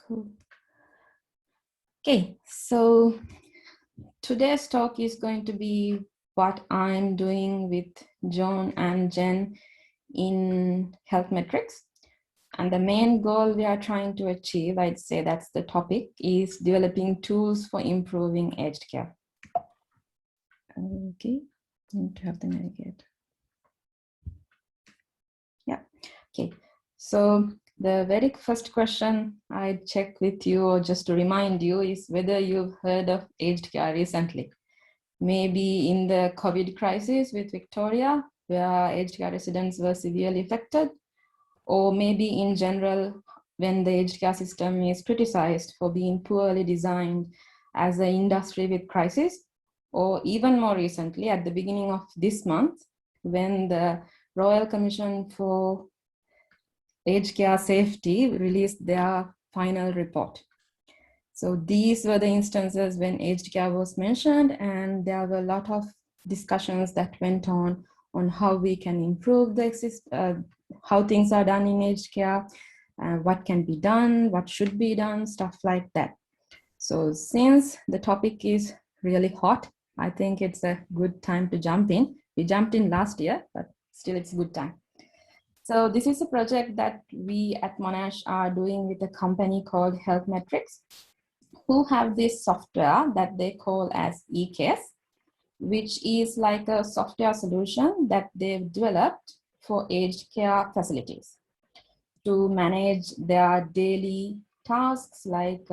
Cool. Okay, so today's talk is going to be what I'm doing with John and Jen in Healthmetrics. And the main goal we are trying to achieve, I'd say that's the topic, is developing tools for improving aged care. Okay, need to have the navigate. Yeah, okay. So the very first question I check with you, or just to remind you, is whether you've heard of aged care recently. Maybe in the COVID crisis with Victoria, where aged care residents were severely affected, or maybe in general, when the aged care system is criticized for being poorly designed as an industry with crisis, or even more recently, at the beginning of this month, when the Royal Commission for Aged Care Safety released their final report. So these were the instances when aged care was mentioned, and there were a lot of discussions that went on how we can improve the how things are done in aged care, what can be done, what should be done, stuff like that. So since the topic is really hot, I think it's a good time to jump in. We jumped in last year, but still it's a good time. So this is a project that we at Monash are doing with a company called Healthmetrics, who have this software that they call as eCase, which is like a software solution that they've developed for aged care facilities to manage their daily tasks, like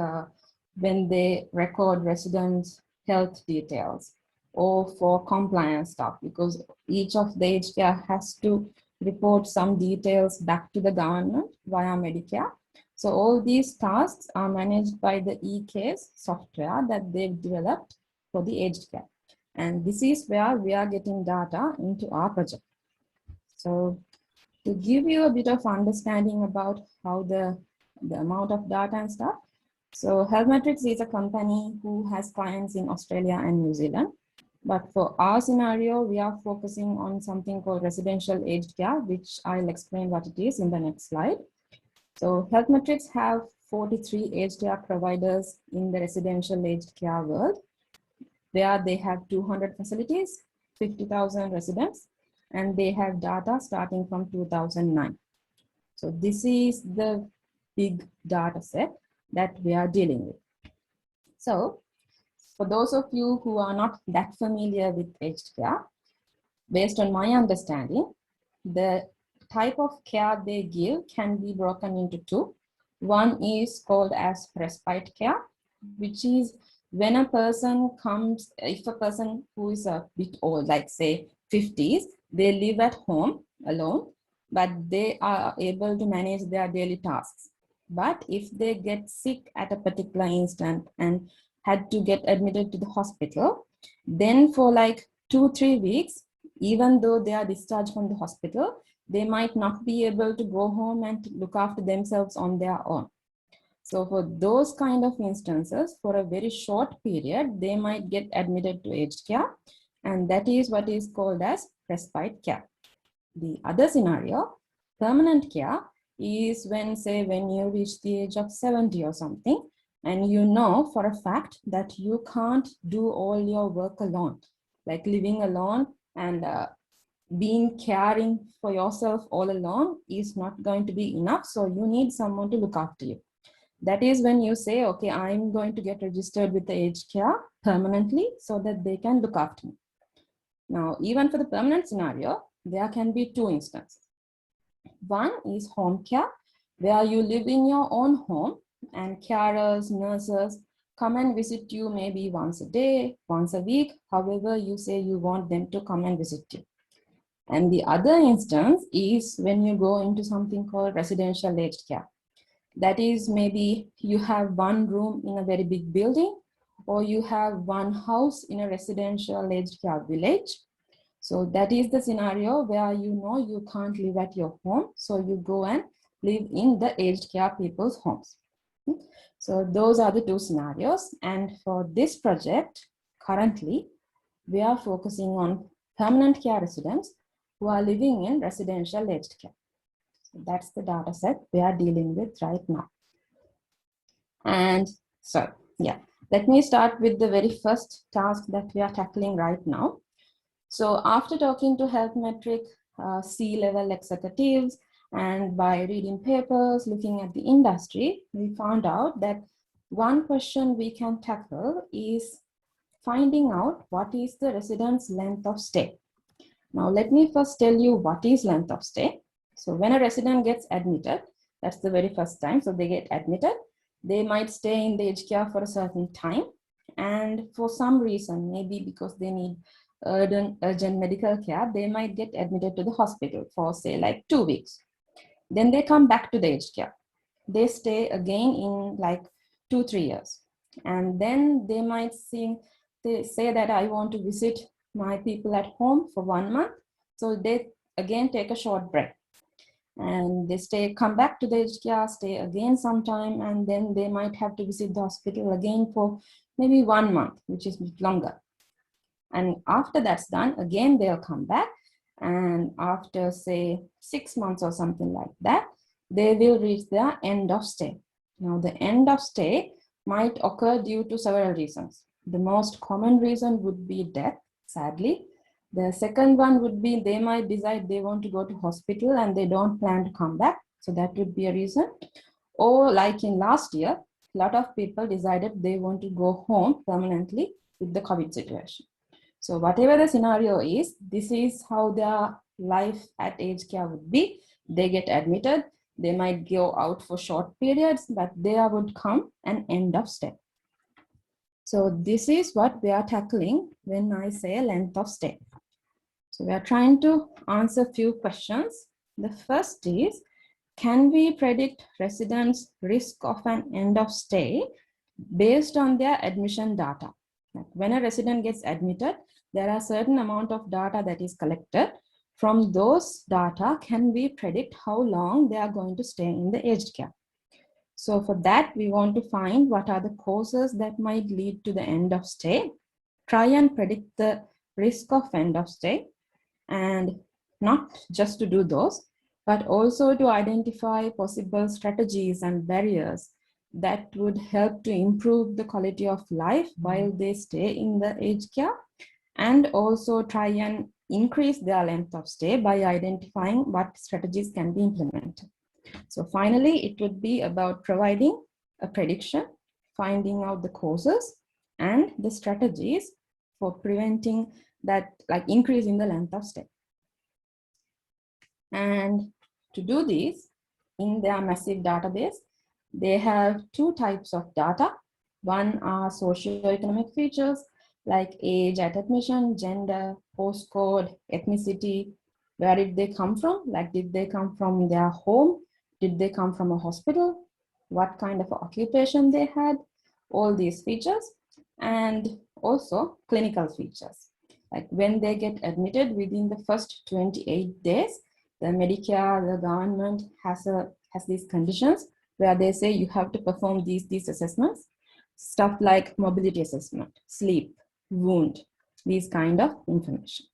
when they record residents' health details, or for compliance stuff, because each of the aged care has to report some details back to the government via Medicare. So all these tasks are managed by the eCase software that they've developed for the aged care. And this is where we are getting data into our project. So to give you a bit of understanding about how the amount of data and stuff. So Healthmetrics is a company who has clients in Australia and New Zealand. But for our scenario, we are focusing on something called residential aged care, which I'll explain what it is in the next slide. So Healthmetrics have 43 aged care providers in the residential aged care world, where they have 200 facilities, 50,000 residents, and they have data starting from 2009. So this is the big data set that we are dealing with. So for those of you who are not that familiar with aged care, based on my understanding, the type of care they give can be broken into two. One is called as respite care, which is when a person comes, if a person who is a bit old, like say 50s, they live at home alone, but they are able to manage their daily tasks. But if they get sick at a particular instant and had to get admitted to the hospital, then for like 2-3 weeks, even though they are discharged from the hospital, they might not be able to go home and look after themselves on their own. So for those kind of instances, for a very short period, they might get admitted to aged care, and that is what is called as respite care. The other scenario, permanent care, is when, say, when you reach the age of 70 or something, and you know for a fact that you can't do all your work alone, like living alone and being caring for yourself all alone is not going to be enough. So you need someone to look after you. That is when you say, okay, I'm going to get registered with the aged care permanently so that they can look after me. Now, even for the permanent scenario, there can be two instances. One is home care, where you live in your own home and carers, nurses come and visit you maybe once a day, once a week, however you say you want them to come and visit you. And the other instance is when you go into something called residential aged care. That is, maybe you have one room in a very big building, or you have one house in a residential aged care village. So that is the scenario where you know you can't live at your home, so you go and live in the aged care people's homes. So those are the two scenarios. And for this project, currently, we are focusing on permanent care residents who are living in residential aged care. So that's the data set we are dealing with right now. And so, yeah, let me start with the very first task that we are tackling right now. So after talking to health metric C-level executives and by reading papers, looking at the industry, we found out that one question we can tackle is finding out what is the resident's length of stay. Now, let me first tell you what is length of stay. So when a resident gets admitted, that's the very first time. So they get admitted, they might stay in the aged care for a certain time. And for some reason, maybe because they need urgent medical care, they might get admitted to the hospital for say like 2 weeks. Then they come back to the aged care. They stay again in like 2-3 years. And then they might they say that I want to visit my people at home for 1 month. So they again take a short break. And they come back to the aged care, stay again sometime, and then they might have to visit the hospital again for maybe 1 month, which is longer. And after that's done, again, they'll come back. And after, say, 6 months or something like that, they will reach their end of stay. Now, the end of stay might occur due to several reasons. The most common reason would be death, sadly. The second one would be they might decide they want to go to hospital and they don't plan to come back. So that would be a reason. Or like in last year, a lot of people decided they want to go home permanently with the COVID situation. So whatever the scenario is, this is how their life at aged care would be. They get admitted, they might go out for short periods, but there would come an end of stay. So this is what we are tackling when I say length of stay. So we are trying to answer a few questions. The first is, can we predict residents' risk of an end of stay based on their admission data? Like when a resident gets admitted, there are certain amount of data that is collected. From those data, can we predict how long they are going to stay in the aged care? So for that, we want to find what are the causes that might lead to the end of stay, try and predict the risk of end of stay, and not just to do those, but also to identify possible strategies and barriers that would help to improve the quality of life while they stay in the aged care, and also try and increase their length of stay by identifying what strategies can be implemented. So finally, it would be about providing a prediction, finding out the causes and the strategies for preventing that, like increasing the length of stay. And to do this, in their massive database, they have two types of data. One are socioeconomic features like age at admission, gender, postcode, ethnicity. Where did they come from? Like, did they come from their home? Did they come from a hospital? What kind of occupation they had? All these features. And also clinical features. Like when they get admitted within the first 28 days, the Medicare, the government has these conditions where they say you have to perform these assessments, stuff like mobility assessment, sleep, wound, these kind of information.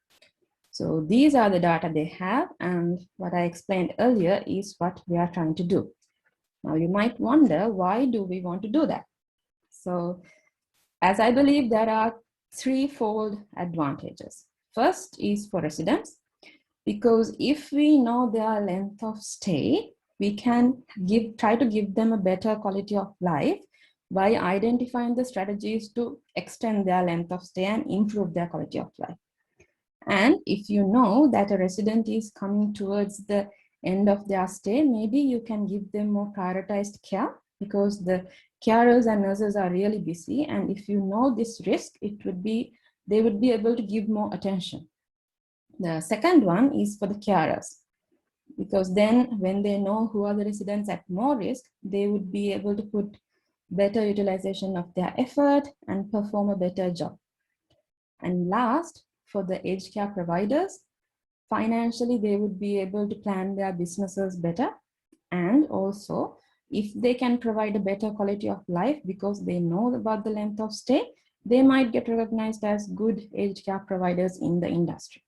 So these are the data they have, and what I explained earlier is what we are trying to do. Now you might wonder, why do we want to do that? So as I believe there are threefold advantages. First is for residents, because if we know their length of stay, we can try to give them a better quality of life by identifying the strategies to extend their length of stay and improve their quality of life. And if you know that a resident is coming towards the end of their stay, maybe you can give them more prioritized care, because the carers and nurses are really busy. And if you know this risk, they would be able to give more attention. The second one is for the carers, because then when they know who are the residents at more risk, they would be able to put better utilization of their effort and perform a better job. And last, for the aged care providers, financially, they would be able to plan their businesses better. And also, if they can provide a better quality of life because they know about the length of stay, they might get recognized as good aged care providers in the industry.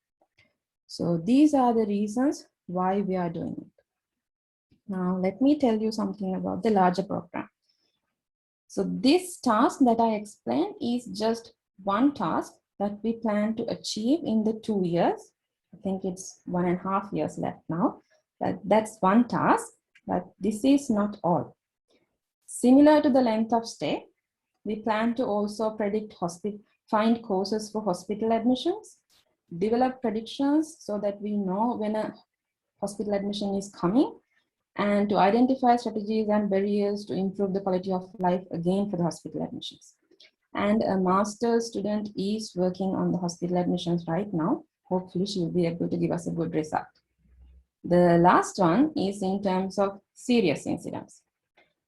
So these are the reasons why we are doing it. Now, let me tell you something about the larger program. So this task that I explained is just one task that we plan to achieve in the 2 years. I think it's 1.5 years left now. That's one task, but this is not all. Similar to the length of stay, we plan to also predict find causes for hospital admissions, develop predictions so that we know when a hospital admission is coming, and to identify strategies and barriers to improve the quality of life again for the hospital admissions. And a master's student is working on the hospital admissions right now. Hopefully she will be able to give us a good result. The last one is in terms of serious incidents.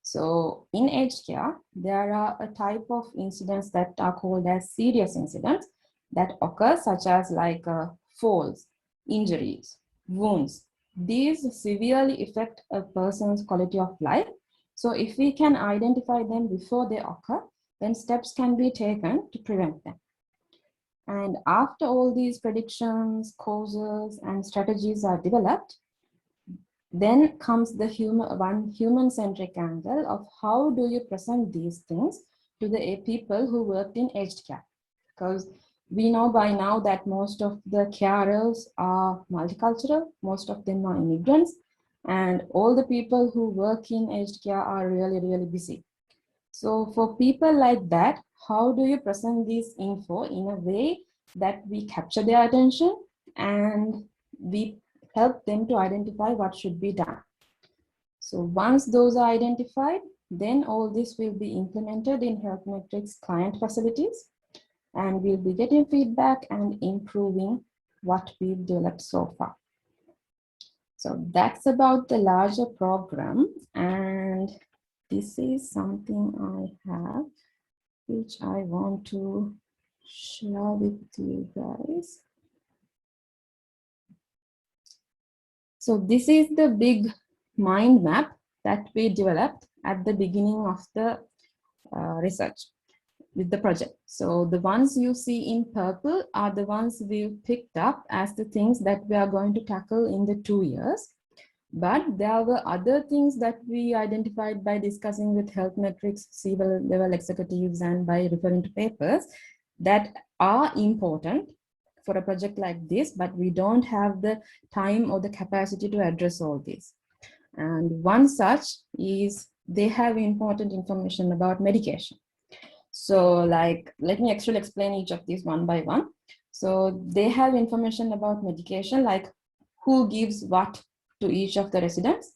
So in aged care, there are a type of incidents that are called as serious incidents that occur, such as like falls, injuries, wounds. These severely affect a person's quality of life. So if we can identify them before they occur, then steps can be taken to prevent them. And after all these predictions, causes, and strategies are developed, then comes the human-centric angle of how do you present these things to the people who worked in aged care. Because we know by now that most of the carers are multicultural, most of them are immigrants, and all the people who work in aged care are really, really busy. So for people like that, how do you present this info in a way that we capture their attention and we help them to identify what should be done? So once those are identified, then all this will be implemented in HealthMetrics client facilities, and we'll be getting feedback and improving what we've developed so far. So that's about the larger program, and this is something I have, which I want to share with you guys. So this is the big mind map that we developed at the beginning of the research with the project. So the ones you see in purple are the ones we've picked up as the things that we are going to tackle in the 2 years. But there were other things that we identified by discussing with HealthMetrics C-level executives and by referring to papers that are important for a project like this, but we don't have the time or the capacity to address all these. And one such is they have important information about medication. So like, let me actually explain each of these one by one. So they have information about medication, like who gives what to each of the residents.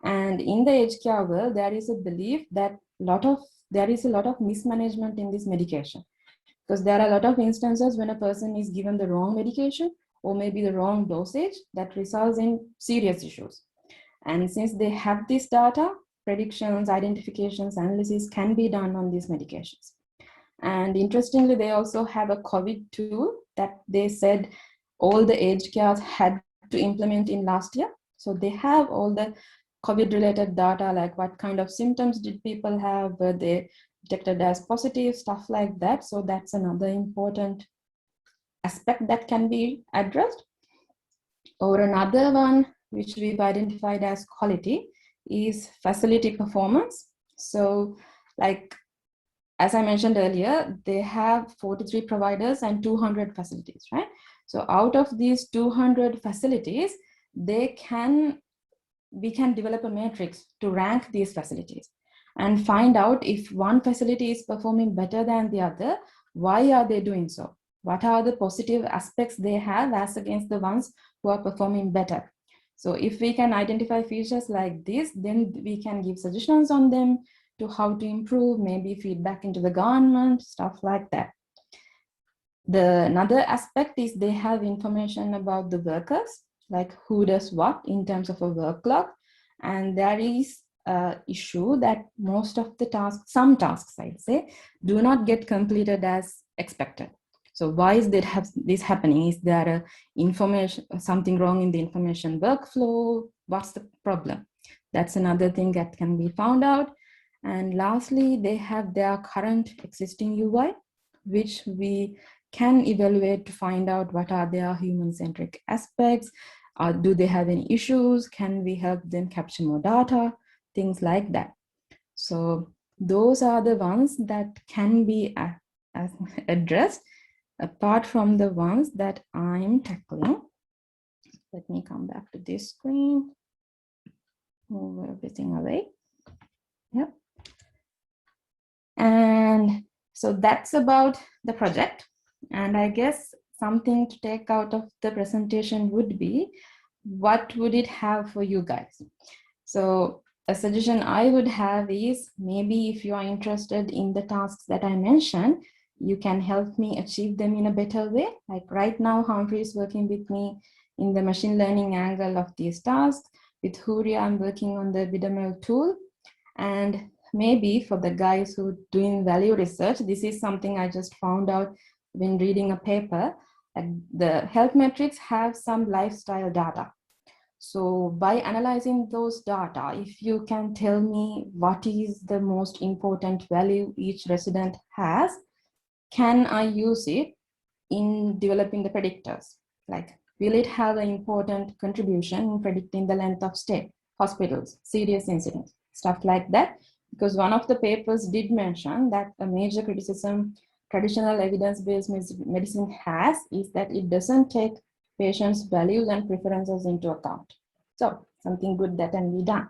And in the aged care world, there is a belief that there is a lot of mismanagement in this medication, because there are a lot of instances when a person is given the wrong medication or maybe the wrong dosage that results in serious issues. And since they have this data, predictions, identifications, analysis can be done on these medications. And interestingly, they also have a COVID tool that they said all the aged care had to implement in last year. So they have all the COVID related data, like what kind of symptoms did people have, were they detected as positive, stuff like that. So that's another important aspect that can be addressed. Or another one, which we've identified as quality, is facility performance. So like, as I mentioned earlier, they have 43 providers and 200 facilities, right? So out of these 200 facilities, we can develop a matrix to rank these facilities and find out if one facility is performing better than the other, why are they doing so? What are the positive aspects they have as against the ones who are performing better? So if we can identify features like this, then we can give suggestions on them to how to improve, maybe feedback into the government, stuff like that. Another aspect is they have information about the workers, like who does what in terms of a workload. And there is an issue that most of the tasks, some tasks I'd say, do not get completed as expected. So why is this happening? Is there something wrong in the information workflow? What's the problem? That's another thing that can be found out. And lastly, they have their current existing UI, which we can evaluate to find out what are their human-centric aspects. Do they have any issues? Can we help them capture more data? Things like that. So those are the ones that can be addressed, apart from the ones that I'm tackling. Let me come back to this screen, move everything away. Yep. And so that's about the project. And I guess something to take out of the presentation would be, what would it have for you guys? So a suggestion I would have is, maybe if you are interested in the tasks that I mentioned, you can help me achieve them in a better way. Like right now, Humphrey is working with me in the machine learning angle of these tasks. With Huria, I'm working on the Bidamel tool. And maybe for the guys who are doing value research, this is something I just found out when reading a paper. The health metrics have some lifestyle data. So by analyzing those data, if you can tell me what is the most important value each resident has, can I use it in developing the predictors? Like, will it have an important contribution in predicting the length of stay, hospitals, serious incidents, stuff like that? Because one of the papers did mention that a major criticism traditional evidence-based medicine has is that it doesn't take patients' values and preferences into account. So something good that can be done.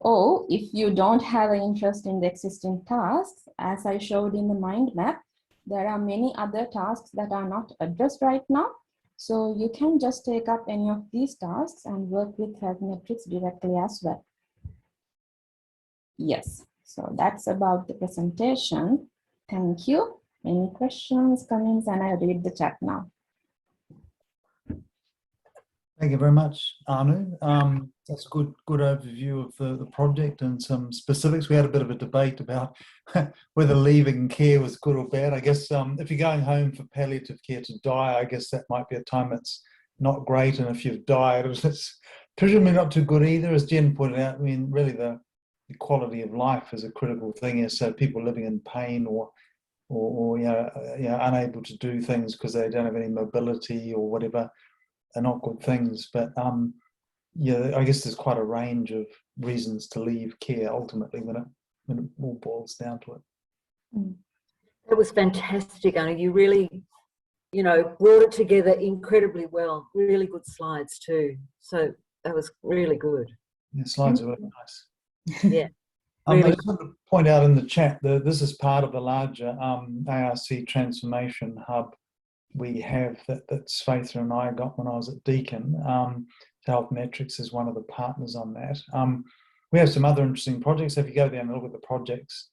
Or if you don't have an interest in the existing tasks, as I showed in the mind map, there are many other tasks that are not addressed right now. So you can just take up any of these tasks and work with Healthmetrics directly as well. Yes, so that's about the presentation. Thank you. Any questions, comments, and I'll read the chat now. Thank you very much, Anu. That's a good overview of the project and some specifics. We had a bit of a debate about whether leaving care was good or bad. I guess if you're going home for palliative care to die, I guess that might be a time that's not great. And if you've died, it's presumably not too good either. As Jen pointed out, I mean, really the quality of life is a critical thing. Is so people living in pain or unable to do things because they don't have any mobility or whatever, are not good things. But yeah, I guess there's quite a range of reasons to leave care ultimately when it all boils down to it. That was fantastic, Anu. You really, brought it together incredibly well. Really good slides too. So that was really good. Yeah, slides are really nice. Yeah. I just want to point out in the chat that this is part of the larger ARC transformation hub we have that Svaitha and I got when I was at Deakin. Healthmetrics is one of the partners on that. We have some other interesting projects. If you go there and look at the projects,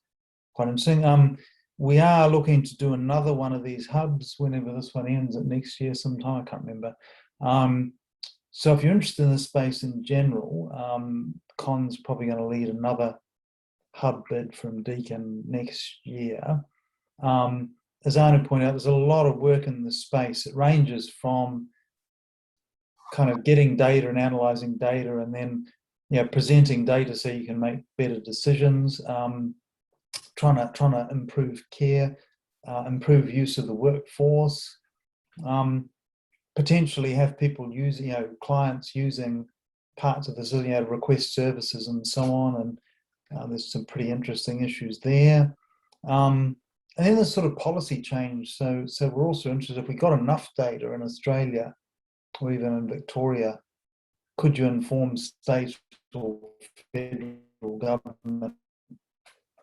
quite interesting. We are looking to do another one of these hubs whenever this one ends, at next year sometime, I can't remember. So if you're interested in this space in general, Con's probably going to lead another hub bid from Deakin next year. As Anu pointed out, there's a lot of work in this space. It ranges from kind of getting data and analysing data, and then presenting data so you can make better decisions. Trying to improve care, improve use of the workforce, potentially have people using, clients using parts of this, request services and so on. And there's some pretty interesting issues there. And then there's sort of policy change. So we're also interested, if we got enough data in Australia or even in Victoria, could you inform state or federal government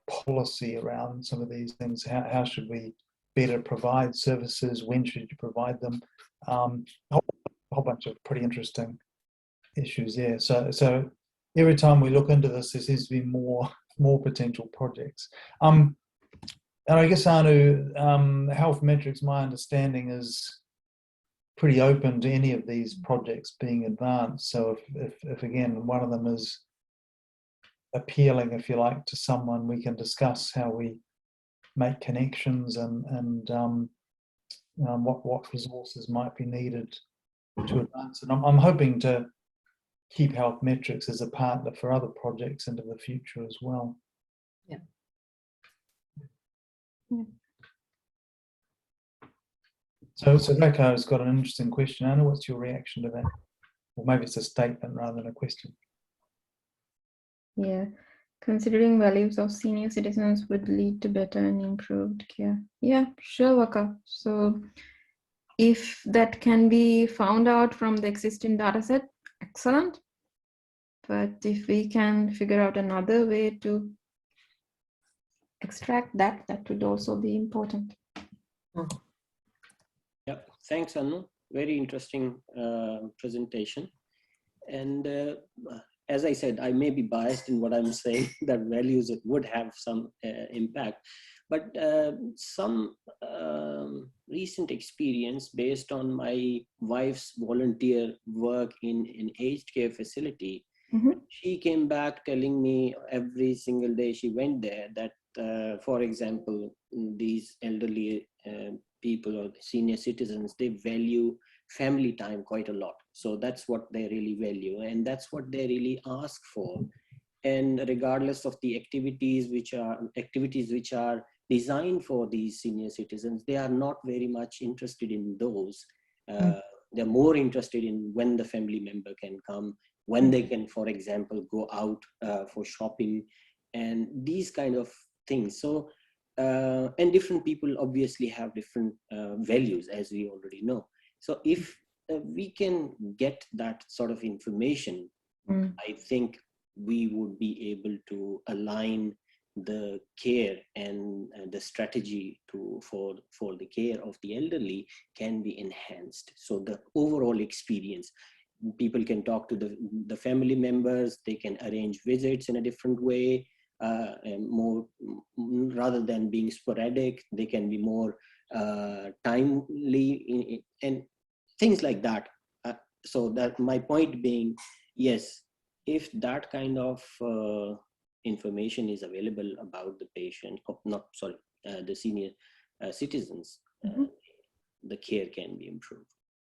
policy around some of these things? How should we better provide services? When should you provide them? A whole bunch of pretty interesting issues there. So every time we look into this, there seems to be more potential projects. And I guess, Anu, Healthmetrics, my understanding, is pretty open to any of these projects being advanced. So if again, one of them is appealing, if you like, to someone, we can discuss how we make connections and what resources might be needed to advance. And I'm hoping to keep Healthmetrics as a partner for other projects into the future as well. Yeah. So Reka's got an interesting question. Anna, what's your reaction to that? Or maybe it's a statement rather than a question. Yeah, Considering values of senior citizens would lead to better and improved care. Yeah, sure, Waka. So if that can be found out from the existing data set, excellent. But if we can figure out another way to extract that, that would also be important. Yeah, thanks, Anu. Very interesting presentation. And as I said, I may be biased in what I'm saying, that values would have some impact. But some recent experience based on my wife's volunteer work in aged care facility, she came back telling me every single day she went there that, for example, these elderly people or senior citizens, they value family time quite a lot. So that's what they really value, and that's what they really ask for. And regardless of the activities which are designed for these senior citizens, they are not very much interested in those. They're more interested in when the family member can come, when they can, for example, go out for shopping, and these kind of things. So, and different people obviously have different values, as we already know. So if we can get that sort of information, I think we would be able to align the care and the strategy for the care of the elderly can be enhanced. So the overall experience, people can talk to the family members, they can arrange visits in a different way, and more, rather than being sporadic, they can be more timely and things like that. So that my point being, yes, if that kind of information is available about the patient, the senior citizens, the care can be improved.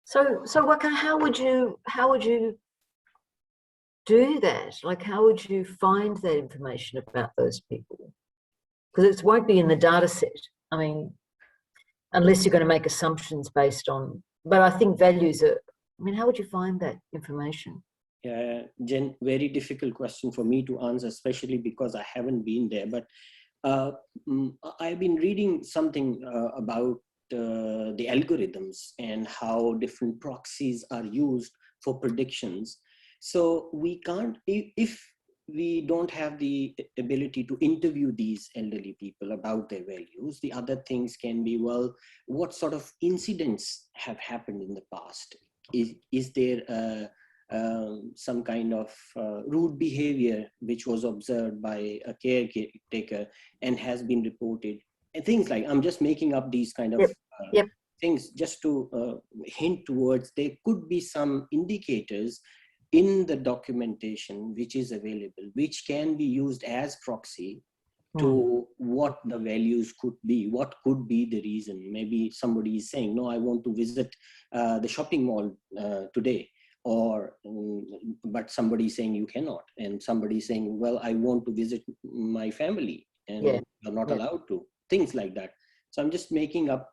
So Waka, how would you do that? Like, how would you find that information about those people? Because it won't be in the data set. I mean, unless you're going to make assumptions based on, but I think values are, I mean, how would you find that information? Jen, very difficult question for me to answer, especially because I haven't been there. But I've been reading something about the algorithms and how different proxies are used for predictions. So we can't, if we don't have the ability to interview these elderly people about their values, the other things can be, well, what sort of incidents have happened in the past? Is there some kind of rude behavior which was observed by a caretaker and has been reported? And things like, I'm just making up these kind of things just to hint towards there could be some indicators in the documentation which is available, which can be used as proxy to what the values could be, what could be the reason. Maybe somebody is saying, no, I want to visit the shopping mall today, or but somebody is saying you cannot, and somebody is saying, well, I want to visit my family, and you're not allowed to. Things like that. So I'm just making up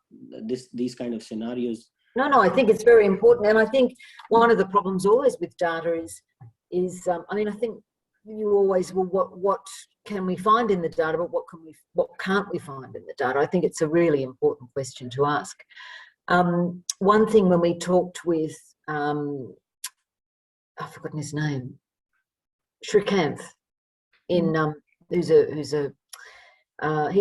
these kind of scenarios. No, I think it's very important, and I think one of the problems always with data is I mean, I think you always, well, what can we find in the data, but what can't we find in the data? I think it's a really important question to ask. One thing when we talked with I've forgotten his name, Srikanth, he's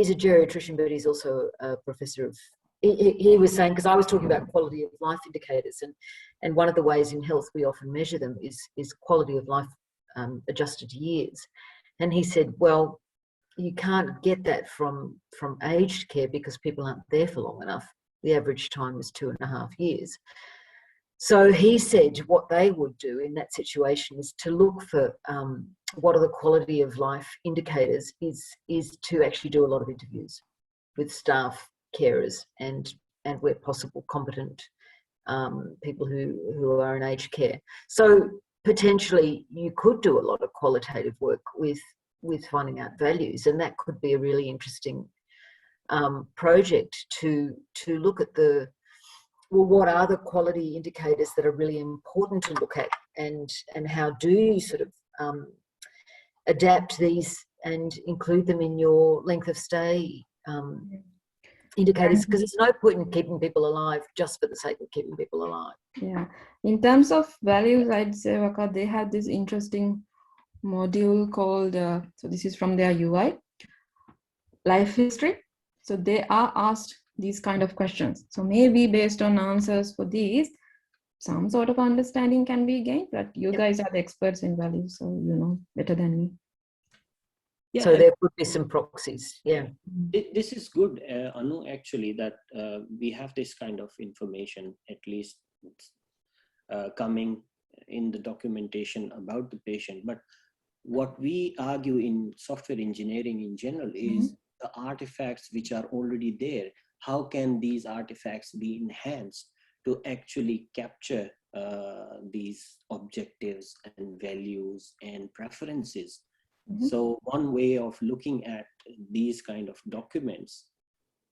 a geriatrician, but he's also a professor of. He was saying, because I was talking about quality of life indicators, and one of the ways in health we often measure them is quality of life adjusted years, and he said, well, you can't get that from aged care because people aren't there for long enough. The average time is 2.5 years. So he said what they would do in that situation is to look for what are the quality of life indicators, is to actually do a lot of interviews with staff, carers, and where possible, competent people who are in aged care. So potentially you could do a lot of qualitative work with finding out values, and that could be a really interesting project to look at what are the quality indicators that are really important to look at, and how do you sort of adapt these and include them in your length of stay indicators, because there's no point in keeping people alive just for the sake of keeping people alive. Yeah. In terms of values, I'd say, Waka, they have this interesting module called, so this is from their UI, life history. So they are asked these kind of questions. So maybe based on answers for these, some sort of understanding can be gained, but you guys are the experts in values, so you know better than me. Yeah, So there could be some proxies. Yeah. This is good, Anu, actually, that we have this kind of information, at least coming in the documentation about the patient. But what we argue in software engineering in general is the artifacts which are already there. How can these artifacts be enhanced to actually capture these objectives and values and preferences? So one way of looking at these kind of documents,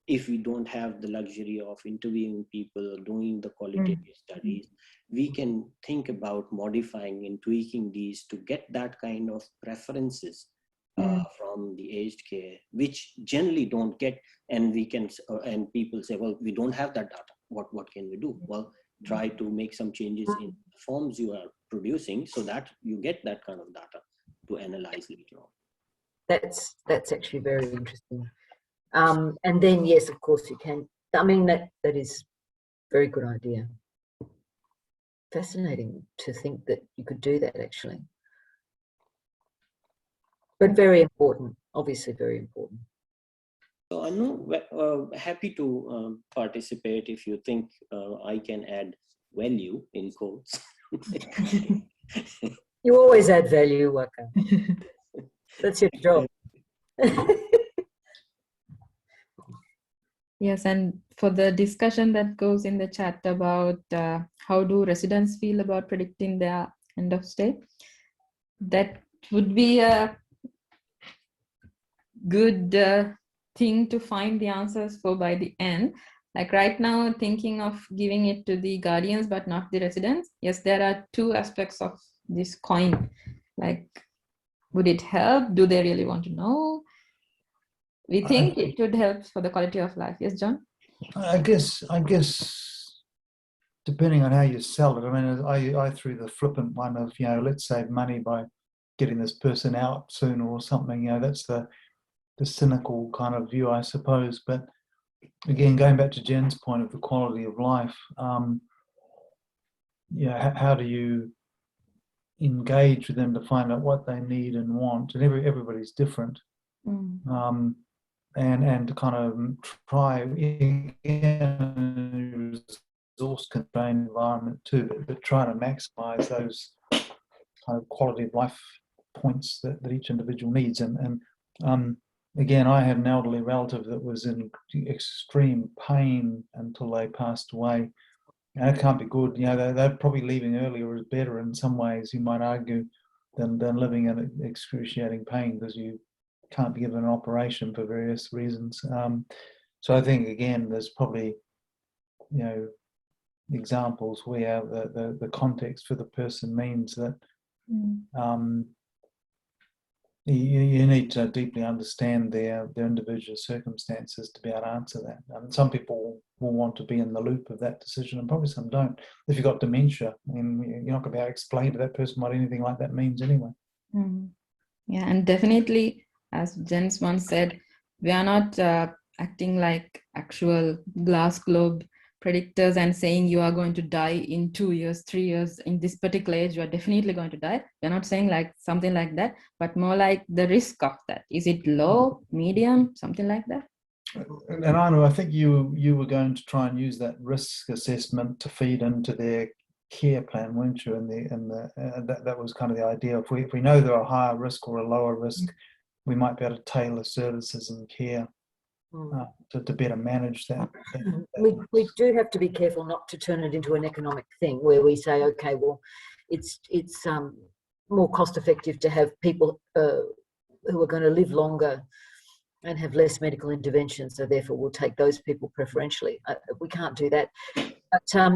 if we don't have the luxury of interviewing people or doing the qualitative studies, we can think about modifying and tweaking these to get that kind of preferences from the aged care, which generally don't get. And we can, and people say, well, we don't have that data. What can we do? Well, try to make some changes in the forms you are producing so that you get that kind of data to analyze later on. That's actually very interesting. And then, yes, of course, you can. I mean, that is a very good idea. Fascinating to think that you could do that, actually. But very important, obviously very important. So Anu, happy to participate if you think I can add value in quotes. You always add value, Waka. That's your job. Yes, and for the discussion that goes in the chat about how do residents feel about predicting their end of stay, that would be a good thing to find the answers for by the end. Like right now, thinking of giving it to the guardians, but not the residents. Yes, there are two aspects of this coin. Like, would it help? Do they really want to know? We think it would help for the quality of life. Yes, John? I guess depending on how you sell it. I mean, I threw the flippant one of, let's save money by getting this person out sooner or something. That's the cynical kind of view, I suppose. But again, going back to Jen's point of the quality of life, how do you engage with them to find out what they need and want? And everybody's different. And to kind of try in a resource constrained environment too, but try to maximize those kind of quality of life points that each individual needs. And again, I had an elderly relative that was in extreme pain until they passed away. And it can't be good. They're probably leaving earlier is better in some ways, you might argue, than living in excruciating pain, because you can't be given an operation for various reasons. So I think, again, there's probably, examples where the context for the person means that you need to deeply understand their individual circumstances to be able to answer that. Some people will want to be in the loop of that decision, and probably some don't. If you've got dementia, I mean, you're not going to be able to explain to that person what anything like that means anyway. Yeah, and definitely, as Jens once said, we are not acting like actual glass globe predictors and saying you are going to die in 2 years, 3 years, in this particular age, you are definitely going to die. We're not saying like something like that, but more like the risk of that. Is it low, medium, something like that? And Anu, I think you were going to try and use that risk assessment to feed into their care plan, weren't you? And that was kind of the idea. If we know they're a higher risk or a lower risk, we might be able to tailor services and care to better manage that. We do have to be careful not to turn it into an economic thing where we say, okay, well, it's more cost effective to have people who are going to live longer and have less medical intervention, so therefore we'll take those people preferentially. We can't do that. But I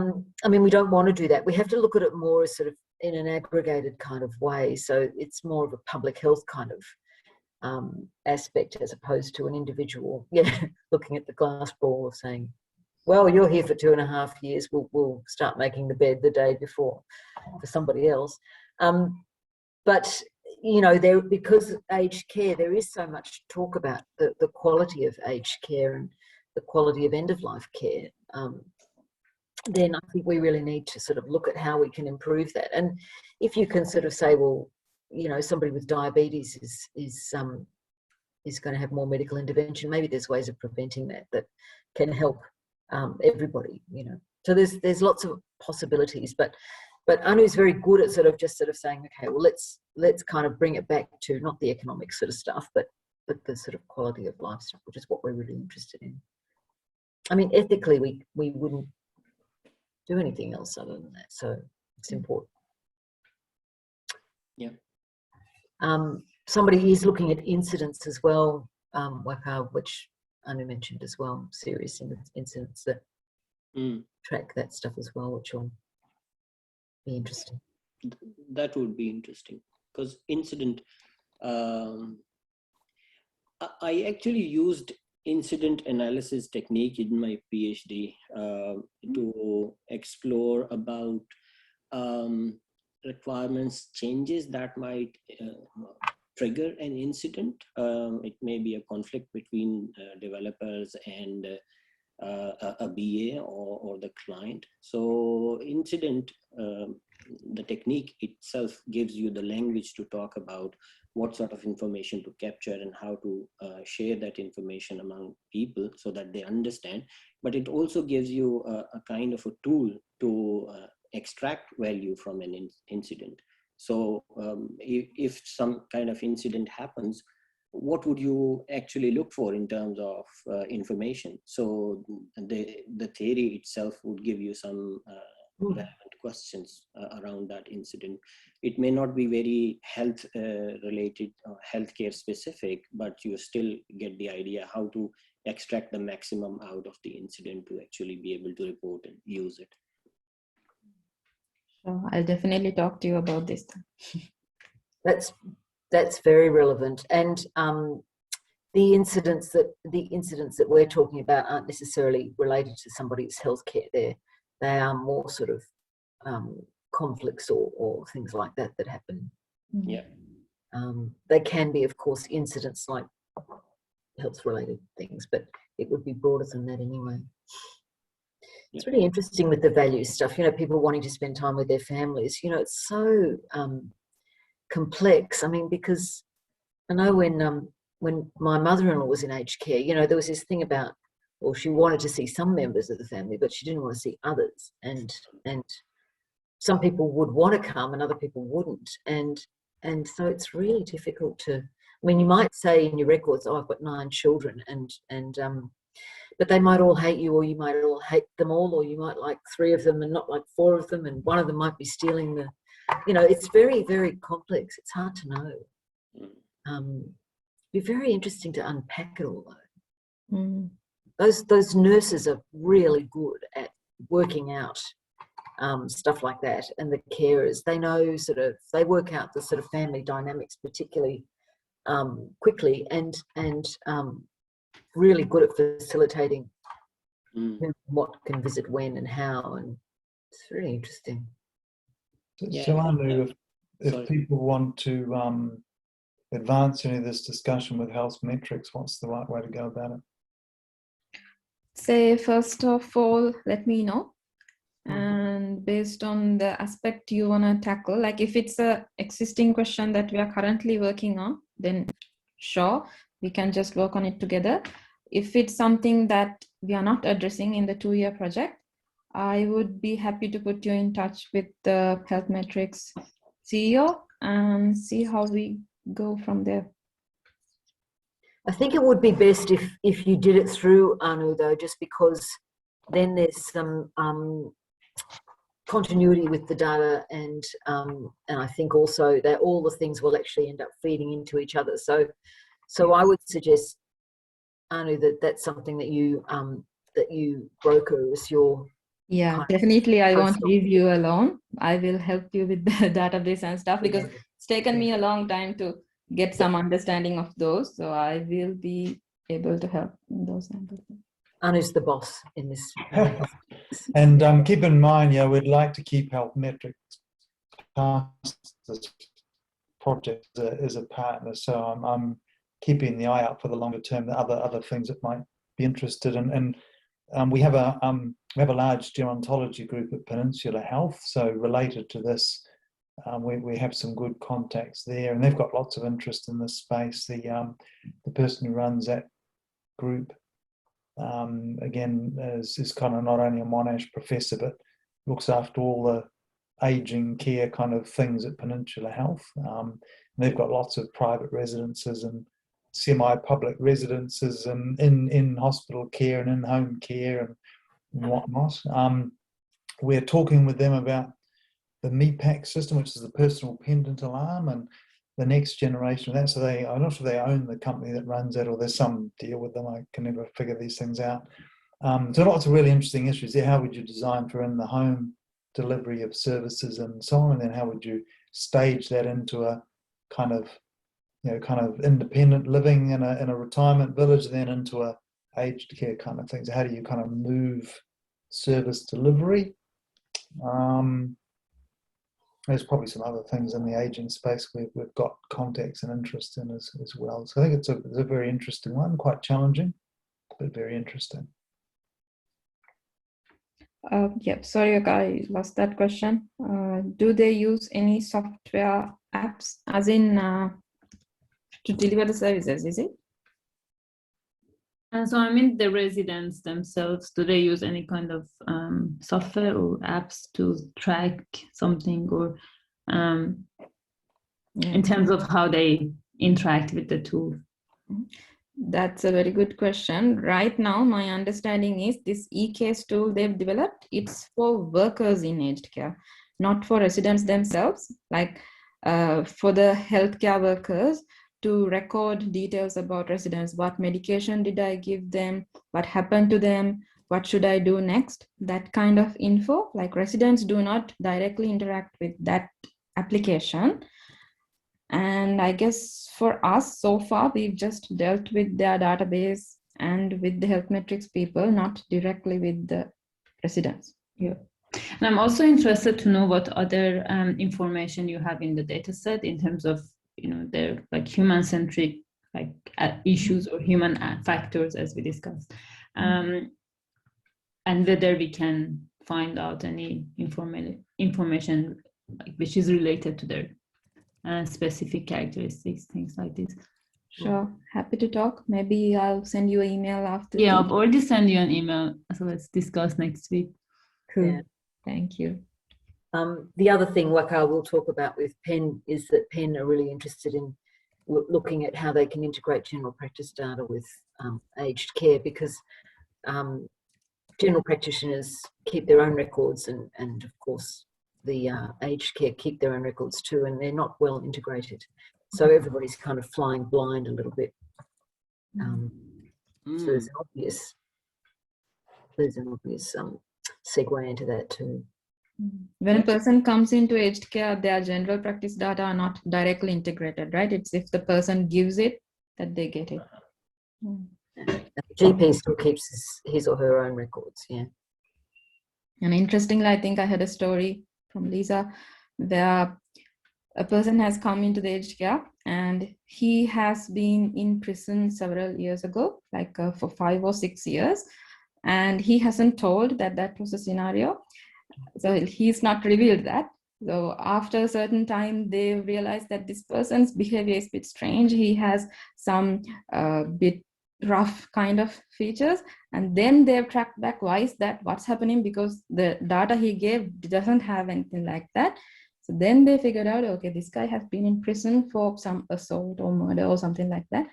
mean, we don't want to do that. We have to look at it more as sort of in an aggregated kind of way. So it's more of a public health kind of aspect as opposed to an individual, looking at the glass ball of saying, well, you're here for 2.5 years, we'll start making the bed the day before for somebody else. But, because aged care, there is so much talk about the quality of aged care and the quality of end-of-life care. Then I think we really need to sort of look at how we can improve that. And if you can sort of say, well, somebody with diabetes is going to have more medical intervention, maybe there's ways of preventing that can help everybody, So there's lots of possibilities, but Anu's very good at sort of saying, okay, well, let's kind of bring it back to not the economic sort of stuff, but the sort of quality of life stuff, which is what we're really interested in. I mean, ethically, we wouldn't do anything else other than that, so it's important. Yeah. Somebody is looking at incidents as well, which Anu mentioned as well, serious incidents that track that stuff as well, which will be interesting. That would be interesting, because incident, I actually used incident analysis technique in my PhD to explore about requirements changes that might trigger an incident. It may be a conflict between developers and a BA or the client. So incident, the technique itself gives you the language to talk about what sort of information to capture and how to share that information among people so that they understand. But it also gives you a kind of a tool to extract value from an incident. So if some kind of incident happens, what would you actually look for in terms of information? So the theory itself would give you some relevant questions around that incident. It may not be very health related or healthcare specific, but you still get the idea how to extract the maximum out of the incident to actually be able to report and use it. So I'll definitely talk to you about this. That's very relevant, and the incidents that we're talking about aren't necessarily related to somebody's healthcare. They are more sort of conflicts or things like that happen. Yeah. They can be, of course, incidents like health-related things, but it would be broader than that anyway. It's really interesting with the value stuff, people wanting to spend time with their families. It's so complex. I mean, because I know when my mother-in-law was in aged care, there was this thing about, well, she wanted to see some members of the family, but she didn't want to see others. And some people would want to come and other people wouldn't. And so it's really difficult to, I mean, you might say in your records, oh, I've got 9 children, but they might all hate you, or you might all hate them all, or you might like 3 of them and not like 4 of them, and one of them might be stealing the, it's very, very complex. It's hard to know. It'd be very interesting to unpack it all, though. Those nurses are really good at working out stuff like that, and the carers, they know they work out the sort of family dynamics particularly quickly, and really good at facilitating what can visit when and how, and it's really interesting. So Anu, if people want to advance any of this discussion with Healthmetrics, what's the right way to go about it? Say, first of all, let me know. And based on the aspect you want to tackle, like if it's a existing question that we are currently working on, then sure, we can just work on it together. If it's something that we are not addressing in the 2-year project, I would be happy to put you in touch with the Healthmetrics CEO and see how we go from there. I think it would be best if you did it through Anu, though, just because then there's some continuity with the data, and I think also that all the things will actually end up feeding into each other. So I would suggest, Anu, that's something that you broker as your definitely. I won't leave you alone. I will help you with the database and stuff, because it's taken me a long time to get some understanding of those. So I will be able to help in those kinds of things. Anu's the boss in this. And keep in mind, we'd like to keep Healthmetrics past this project as a partner. So I'm keeping the eye out for the longer term, the other things that might be interested in. And we have a large gerontology group at Peninsula Health. So related to this, we have some good contacts there, and they've got lots of interest in this space. The person who runs that group, again, is kind of not only a Monash professor, but looks after all the aging care kind of things at Peninsula Health. They've got lots of private residences and semi-public residences and in hospital care and in-home care and whatnot. We're talking with them about the MEPAC system, which is the personal pendant alarm, and the next generation of that. So I'm not sure they own the company that runs it, or there's some deal with them. I can never figure these things out. So lots of really interesting issues there. How would you design for in the home delivery of services and so on? And then how would you stage that into a kind of independent living in a retirement village, and then into a aged care kind of thing? So how do you kind of move service delivery? There's probably some other things in the aging space we've got contacts and interest in as well. So I think it's a very interesting one, quite challenging, but very interesting. Yeah, sorry, I lost that question. Do they use any software apps, as in to deliver the services, is it? And so I mean the residents themselves, do they use any kind of software or apps to track something, or in terms of how they interact with the tool? That's a very good question. Right now, my understanding is this e-case tool they've developed, it's for workers in aged care, not for residents themselves. Like for the healthcare workers, to record details about residents. What medication did I give them? What happened to them? What should I do next? That kind of info. Like residents do not directly interact with that application. And I guess for us, so far, we've just dealt with their database and with the Healthmetrics people, not directly with the residents. Yeah. And I'm also interested to know what other information you have in the data set in terms of, their like human-centric like issues or human factors, as we discussed, and whether we can find out any information like, which is related to their specific characteristics, things like this. Sure, happy to talk. Maybe I'll send you an email after. Yeah, I've already sent you an email, so let's discuss next week. Cool. Yeah. Thank you. The other thing Waka will talk about with Penn is that Penn are really interested in looking at how they can integrate general practice data with aged care, because general practitioners keep their own records, and of course the aged care keep their own records too, and they're not well integrated. So everybody's kind of flying blind a little bit. So there's an obvious segue into that too. When a person comes into aged care, their general practice data are not directly integrated, right? It's if the person gives it that they get it. The GP still keeps his or her own records, yeah. And interestingly, I think I had a story from Lisa where a person has come into the aged care and he has been in prison several years ago, like for 5 or 6 years, and he hasn't told that was a scenario. So he's not revealed that. So after a certain time, they realized that this person's behavior is a bit strange. He has some bit rough kind of features. And then they've tracked back, why is that? What's happening? Because the data he gave doesn't have anything like that. So then they figured out, okay, this guy has been in prison for some assault or murder or something like that.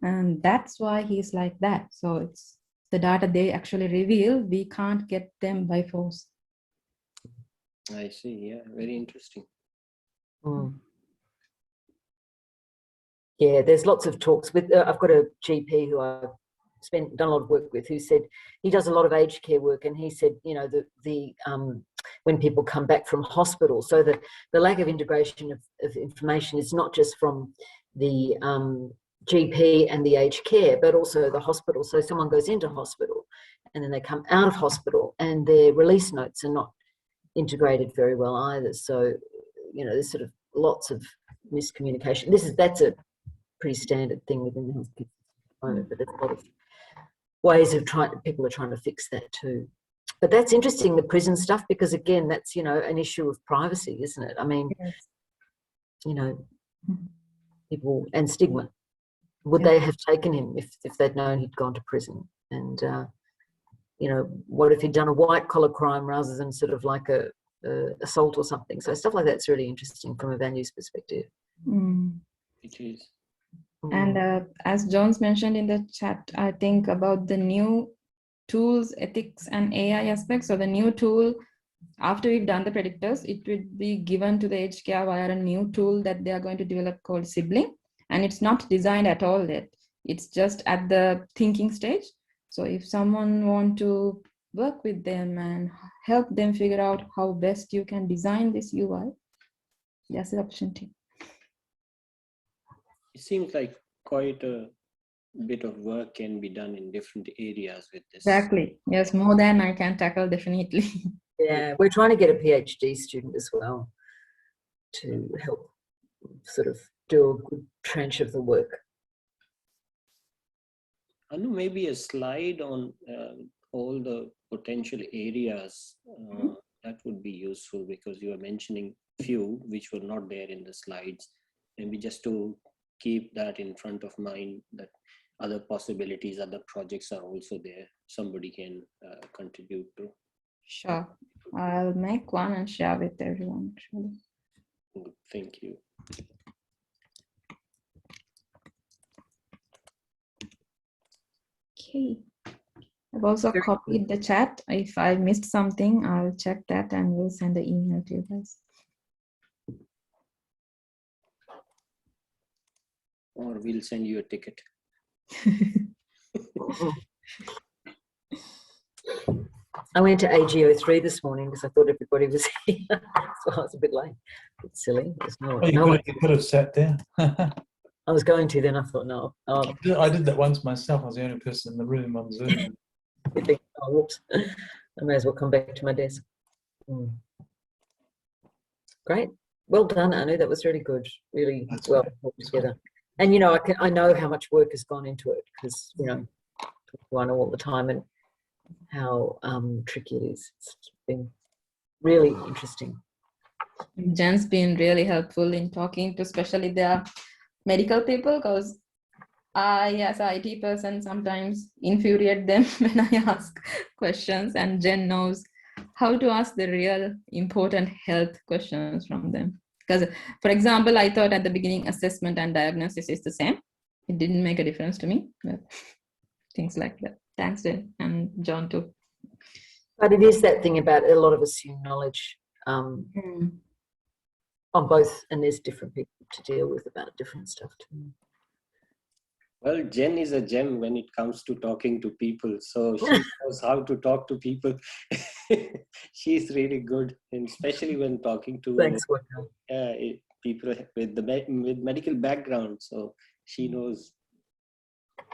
And that's why he's like that. So it's the data they actually reveal, we can't get them by force. I see. Yeah, very interesting. Yeah, there's lots of talks with. I've got a GP who I've done a lot of work with, who said he does a lot of aged care work, and he said, when people come back from hospital, so the lack of integration of information is not just from the GP and the aged care, but also the hospital. So someone goes into hospital and then they come out of hospital and their release notes are not integrated very well either. So, you know, there's sort of lots of miscommunication. That's a pretty standard thing within the healthcare moment, but there's a lot of ways of people are trying to fix that too. But that's interesting, the prison stuff, because again, that's, you know, an issue of privacy, isn't it? I mean, Yes. you know, people, and stigma. Would they have taken him if they'd known he'd gone to prison? And, you know, what if he'd done a white collar crime rather than sort of like a assault or something? So stuff like that's really interesting from a values perspective. It is. And as Jones mentioned in the chat, I think about the new tools, ethics and AI aspects. So the new tool, after we've done the predictors, it would be given to the aged care via a new tool that they are going to develop called Sibling. And it's not designed at all yet. It's just at the thinking stage. So if someone want to work with them and help them figure out how best you can design this UI, that's the opportunity. It seems like quite a bit of work can be done in different areas with this. Exactly. Yes, more than I can tackle, definitely. Yeah, we're trying to get a PhD student as well to help sort of do a good tranche of the work. Anu, maybe a slide on all the potential areas that would be useful, because you are mentioning few which were not there in the slides. Maybe just to keep that in front of mind, that other possibilities, other projects are also there. Somebody can contribute to. Sure. I'll make one and share with everyone, actually. Good, thank you. Okay. I've also copied the chat. If I missed something, I'll check that and we'll send the email to you guys. Or we'll send you a ticket. I went to AGO3 this morning because I thought everybody was here, so I was a bit late. A bit silly. You could have sat there. I was going to, then I thought, no. I did that once myself. I was the only person in the room on Zoom. Oh, whoops. I may as well come back to my desk. Great. Well done, Anu. That was really good. Really well put together. And, you know, I know how much work has gone into it because, you know, I know all the time and how tricky it is. It's been really interesting. Jen's been really helpful in talking to especially the medical people, because I, as an IT person, sometimes infuriate them when I ask questions, and Jen knows how to ask the real important health questions from them. Because, for example, I thought at the beginning assessment and diagnosis is the same. It didn't make a difference to me, but things like that. Thanks, Jen, and John too. But it is that thing about a lot of assumed knowledge on both, and there's different people to deal with about different stuff too. Well, Jen is a gem when it comes to talking to people. So she knows how to talk to people. She's really good, and especially when talking to people with medical background. So she knows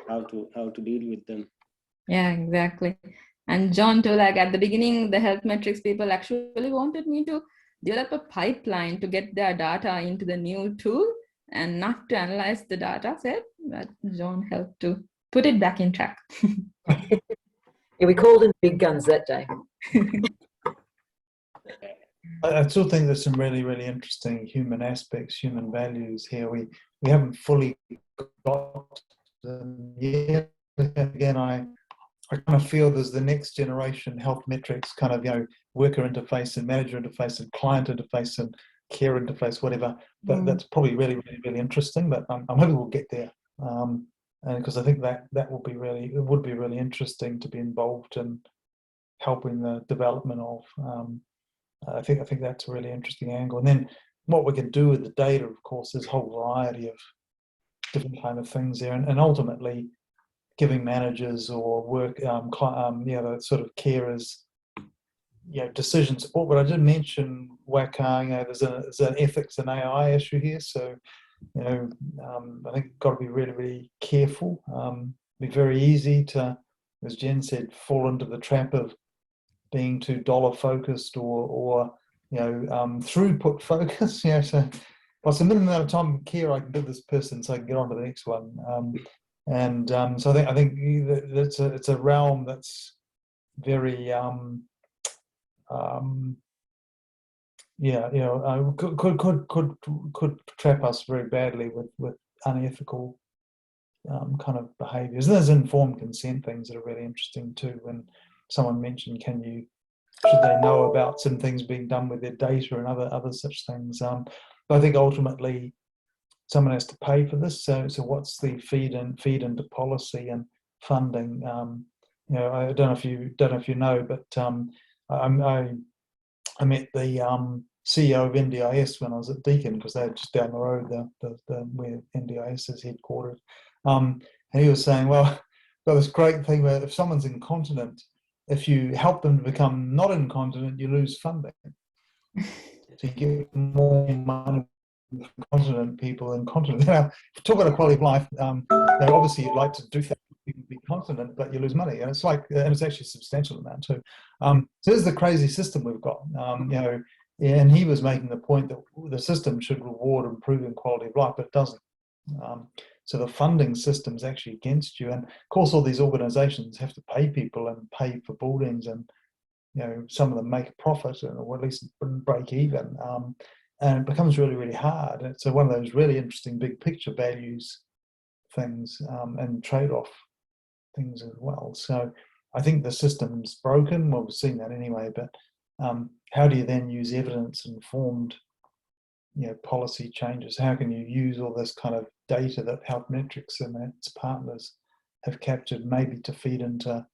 how to deal with them. Yeah, exactly. And John too, like at the beginning, the Healthmetrics people actually wanted me to develop a pipeline to get their data into the new tool and not to analyze the data set, but John helped to put it back in track. Yeah, we called in big guns that day. I still think there's some really, really interesting human aspects, human values here. We haven't fully got them yet. Again, I kind of feel there's the next generation health metrics kind of, you know, worker interface and manager interface and client interface and care interface, whatever. But that's probably really, really, really interesting. But I'm hoping we'll get there. And because I think that would be really interesting to be involved in helping the development of. I think that's a really interesting angle. And then what we can do with the data, of course, there's a whole variety of different kind of things there, and ultimately giving managers or work, the sort of carers, decision support. But I did mention WACA, there's an ethics and AI issue here. So I think got to be really, really careful. Be very easy to, as Jen said, fall into the trap of being too dollar focused or throughput focused. So what's the minimum amount of time of care I can give this person so I can get on to the next one. So I think it's a realm that's very could trap us very badly with unethical kind of behaviours. There's informed consent things that are really interesting too. When someone mentioned, should they know about some things being done with their data and other such things? But I think ultimately someone has to pay for this. So what's the feed into policy and funding? I don't know if you know, but I met the CEO of NDIS when I was at Deakin, because they're just down the road, where NDIS is headquartered. And he was saying, well, got this great thing where if someone's incontinent, if you help them to become not incontinent, you lose funding. So you get more money from continent people than continent. Now, talk about a quality of life. Obviously, you'd like to do things you can be continent, but you lose money, and it's and it's actually a substantial amount too. So this is the crazy system we've got. And he was making the point that the system should reward improving quality of life, but it doesn't. So the funding system is actually against you, and of course, all these organisations have to pay people and pay for buildings, and some of them make a profit or at least break even. And it becomes really, really hard. It's one of those really interesting big picture values things and trade-off things as well. So I think the system's broken. Well, we've seen that anyway, but how do you then use evidence-informed policy changes? How can you use all this kind of data that HealthMetrics and its partners have captured maybe to feed into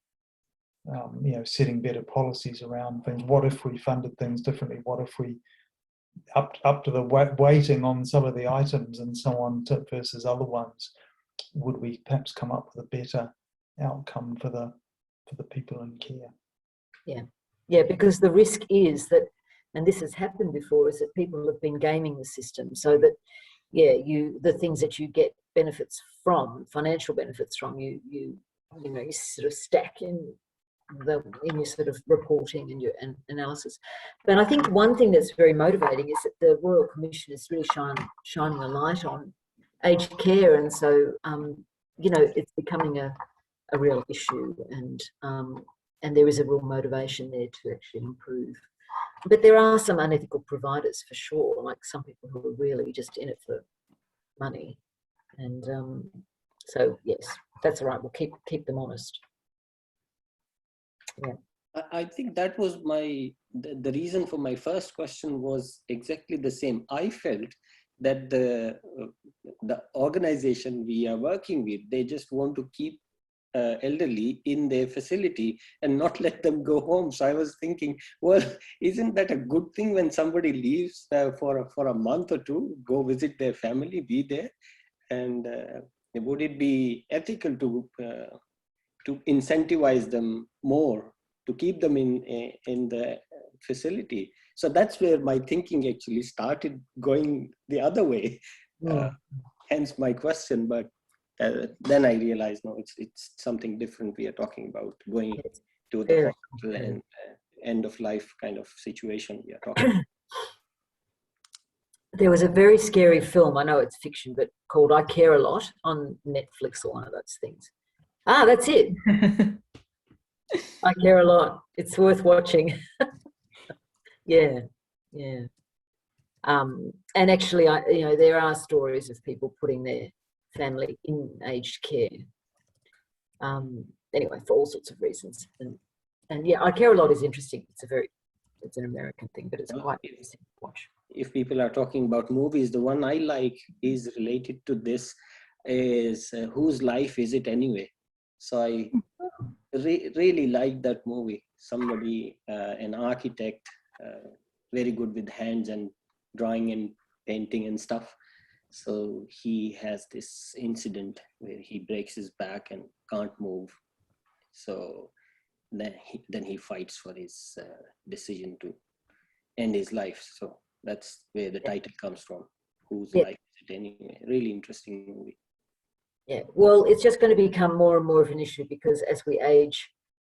setting better policies around things? What if we funded things differently? What if we up to the weighting on some of the items and so on versus other ones? Would we perhaps come up with a better outcome for the people in care? Yeah, because the risk is that, and this has happened before, is that people have been gaming the system so that the things that you get benefits from, financial benefits from, you sort of stack in your sort of reporting and your analysis. But I think one thing that's very motivating is that the Royal Commission is really shining a light on aged care, and so it's becoming a real issue, and there is a real motivation there to actually improve. But there are some unethical providers for sure, like some people who are really just in it for money, and so yes, that's all right. We'll keep them honest. Yeah. I think that was the reason for my first question was exactly the same. I felt that the organization we are working with, they just want to keep elderly in their facility and not let them go home. So I was thinking, well, isn't that a good thing when somebody leaves for a month or two, go visit their family, be there? And would it be ethical to incentivize them more, to keep them in the facility? So that's where my thinking actually started going the other way. Hence my question, but then I realized, no, it's something different we are talking about, going to the hospital and end of life kind of situation we are talking about. There was a very scary film, I know it's fiction, but called I Care a Lot on Netflix or one of those things. That's it. I Care a Lot. It's worth watching. Yeah. And actually, there are stories of people putting their family in aged care. Anyway, for all sorts of reasons. And yeah, I Care a Lot is interesting. It's an American thing, but it's quite interesting to watch. If people are talking about movies, the one I like is related to this is Whose Life Is It Anyway? So I really like that movie. Somebody, an architect, very good with hands and drawing and painting and stuff. So he has this incident where he breaks his back and can't move. So then he fights for his decision to end his life. So that's where the title comes from. Whose life is it anyway. Really interesting movie. Yeah, well, it's just going to become more and more of an issue because as we age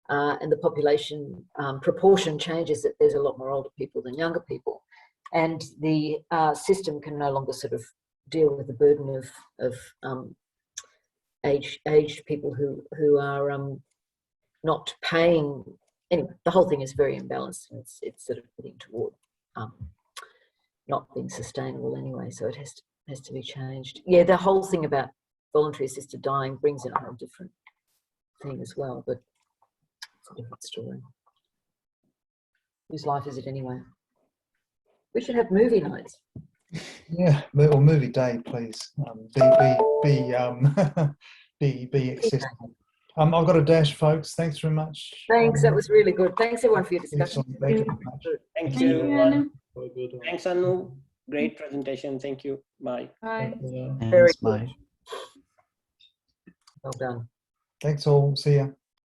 and the population proportion changes, that there's a lot more older people than younger people, and the system can no longer sort of deal with the burden of aged people who are not paying. Anyway, the whole thing is very imbalanced, and it's sort of heading toward not being sustainable anyway. So it has to be changed. Yeah, the whole thing about voluntary assisted dying brings in a whole different thing as well, but it's a different story. Whose life is it anyway? We should have movie nights. Yeah, or movie day, please. Be accessible. I've got a dash, folks. Thanks very much. Thanks, that was really good. Thanks everyone for your discussion. Excellent. Thank you very much. Thank Thank you, Anu. Thanks, Anu. Great presentation. Thank you. Bye. Bye. Very Thanks, bye. well done. Thanks all. See ya.